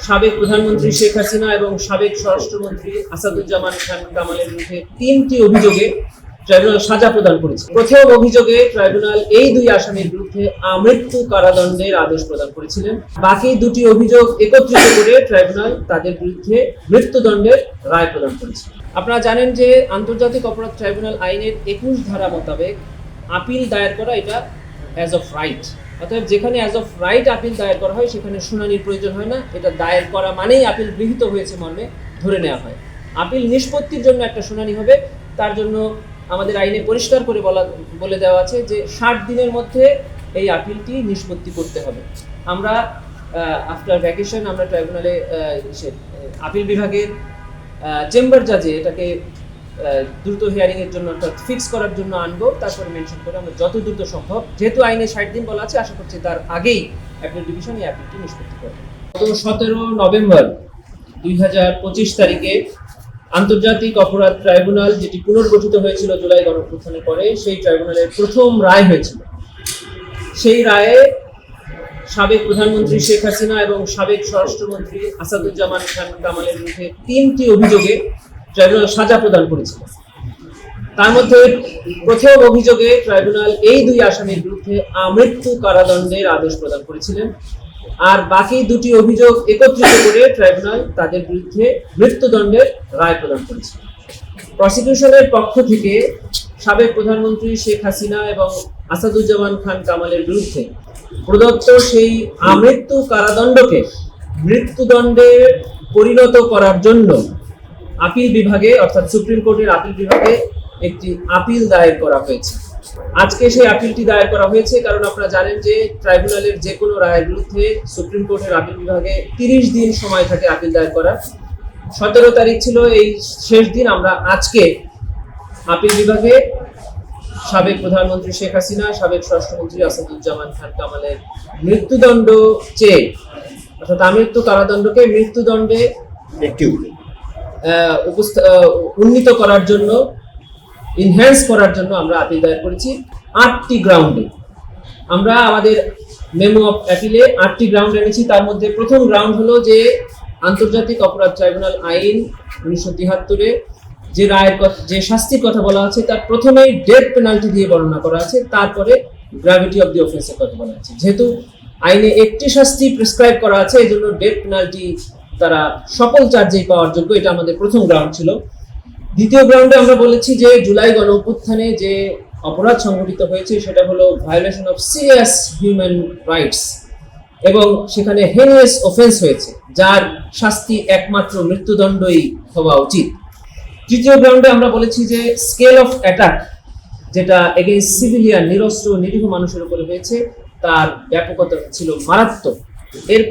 সাবেক প্রধানমন্ত্রী শেখ হাসিনা এবং সাবেক স্বরাষ্ট্রমন্ত্রী আসাদুজ্জামান খান কামালের বিরুদ্ধে 3টি অভিযোগে ট্রাইব্যুনাল সাজা প্রদান করেছে। প্রথম অভিযোগে ট্রাইব্যুনাল এই দুই আসামির বিরুদ্ধে আমৃত্যু কারাদণ্ডের আদেশ প্রদান করেছিলেন। বাকি দুটি অভিযোগ একত্রিত করে ট্রাইব্যুনাল তাদের বিরুদ্ধে মৃত্যুদণ্ডের রায় প্রদান করেছে। আপনারা জানেন যে আন্তর্জাতিক অপরাধ ট্রাইব্যুনাল আইনের 21 ধারা মোতাবেক আপিল দায়ের করা এটা অ্যাজ অফ রাইট, অতএব যেখানে অ্যাজ অফ রাইট আপিল দায়ের করা হয় সেখানে শুনানির প্রয়োজন হয় না। এটা দায়ের করা মানেই আপিল গৃহীত হয়েছে মর্মে ধরে নেওয়া হয়। আপিল নিষ্পত্তির জন্য একটা শুনানি হবে, তার জন্য আমাদের আইনে পরিষ্কার করে বলে দেওয়া আছে যে 60 দিনের মধ্যে এই আপিলটি নিষ্পত্তি করতে হবে। আমরা আফটার ভ্যাকেশন আমরা ট্রাইব্যুনালে আপিল বিভাগের চেম্বার জাজে এটাকে দ্রুত হিয়ারিং এর জন্য অর্থাৎ ফিক্স করার জন্য আনবো, তারপরে মেনশন করে আমরা যত দ্রুত সম্ভব, যেহেতু আইনে 60 দিন বলা আছে, আশা করছি তার আগেই অ্যাপিল ডিভিশন এই আপিলটি নিষ্পত্তি করবে। গত 17 নভেম্বর 2025 তারিখে আন্তর্জাতিক অপরাধ ট্রাইব্যুনাল, যেটি পুনর্গঠিত হয়েছিল জুলাই গণঅভ্যুত্থানের পরে, সেই ট্রাইব্যুনালের প্রথম রায় হয়েছিল। সেই রায়ে সাবেক প্রধানমন্ত্রী শেখ হাসিনা এবং সাবেক স্বরাষ্ট্রমন্ত্রী আসাদুজ্জামান খান কামালের বিরুদ্ধে 3টি অভিযোগে ট্রাইব্যুনাল সাজা প্রদান করেছিল। তার মধ্যে প্রথম অভিযোগে ট্রাইব্যুনাল এই দুই আসামির বিরুদ্ধে আমৃত্যু কারাদণ্ডের আদেশ প্রদান করেছিলেন, আর বাকি দুটি অভিযোগ একত্রিত করে ট্রাইব্যুনাল তাদের বিরুদ্ধে মৃত্যুদণ্ডের রায় প্রদান করেছে। প্রসিকিউশনের পক্ষ থেকে সাবেক প্রধানমন্ত্রী শেখ হাসিনা এবং আসাদুজ্জামান খান কামালের বিরুদ্ধে প্রদত্ত সেই আমৃত্যু কারাদণ্ডকে মৃত্যুদণ্ডে পরিণত করার জন্য আপিল বিভাগে অর্থাৎ সুপ্রিম কোর্টের আপিল বিভাগে একটি আপিল দায়ের করা হয়েছে। আজকে সেই আপিলটি দায়ের করা হয়েছে কারণ আপনারা জানেন যে ট্রাইব্যুনালের যে কোনো রায়ের বিরুদ্ধে সুপ্রিম কোর্টের আপিল বিভাগে 30 দিন সময় থাকে আপিল দায়ের করার। 17 তারিখ ছিল এই শেষ দিন। আমরা আজকে আপিল বিভাগে সাবেক প্রধানমন্ত্রী শেখ হাসিনা, সাবেক স্বরাষ্ট্রমন্ত্রী আসাদুজ্জামান খান কামালের মৃত্যুদণ্ড চেয়ে অর্থাৎ আমৃত্যু কারাদণ্ডকে মৃত্যুদণ্ডে উন্নীত করার জন্য, ইনহ্যান্স করার জন্য আমরা আপিল দায়ের করেছি 8টি গ্রাউন্ডে। আমরা আমাদের মেমো অফ অ্যাপিলে 8টি গ্রাউন্ড এনেছি। তার মধ্যে প্রথম গ্রাউন্ড হলো যে আন্তর্জাতিক অপরাধ ট্রাইব্যুনাল আইন 1973-এ যে শাস্তির কথা বলা আছে তার প্রথমেই ডেথ পেনাল্টি দিয়ে বর্ণনা করা আছে, তারপরে গ্র্যাভিটি অফ দি অফেন্সের কথা বলা আছে। যেহেতু আইনে একটি শাস্তি প্রেসক্রাইব করা আছে, এই জন্য ডেথ পেনাল্টি তারা সকল চার্জেই পাওয়ার যোগ্য। এটা আমাদের প্রথম গ্রাউন্ড ছিল। দ্বিতীয় গ্রাউন্ডে আমরা বলেছি যে জুলাই গণঅভ্যুত্থানে যে অপরাধ সংঘটিত হয়েছে সেটা হলো violation of serious human rights, এবং সেখানে হেনিয়াস অফেন্স হয়েছে যার শাস্তি একমাত্র মৃত্যুদণ্ডই হওয়া উচিত। তৃতীয় গ্রাউন্ডে আমরা বলেছি যে স্কেল অফ অ্যাটাক যেটা এগেইনস্ট সিভিলিয়ান, নিরস্ত্র নিরীহ মানুষের উপরে হয়েছে, তার ব্যাপকতা ছিল মারাত্মক। এর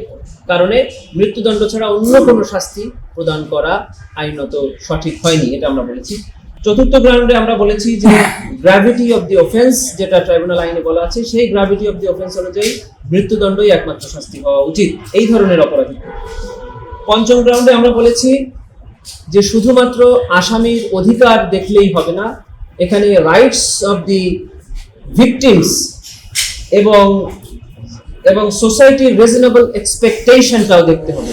কারণে মৃত্যুদণ্ড ছাড়া অন্য কোনো শাস্তি প্রদান করা আইনত সঠিক হয়নি, এটা আমরা বলেছি। চতুর্থ গ্রাউন্ডে আমরা বলেছি যে গ্র্যাভিটি অফ দি অফেন্স যেটা ট্রাইব্যুনাল আইনে বলা আছে, সেই গ্র্যাভিটি অফ দি অফেন্স অনুযায়ী মৃত্যুদণ্ডই একমাত্র শাস্তি হওয়া উচিত এই ধরনের অপরাধী। পঞ্চম গ্রাউন্ডে আমরা বলেছি যে শুধুমাত্র আসামির অধিকার দেখলেই হবে না, এখানে রাইটস অফ দি ভিকটিমস এবং সোসাইটির রিজনেবল এক্সপেকটেশনটাও দেখতে হবে।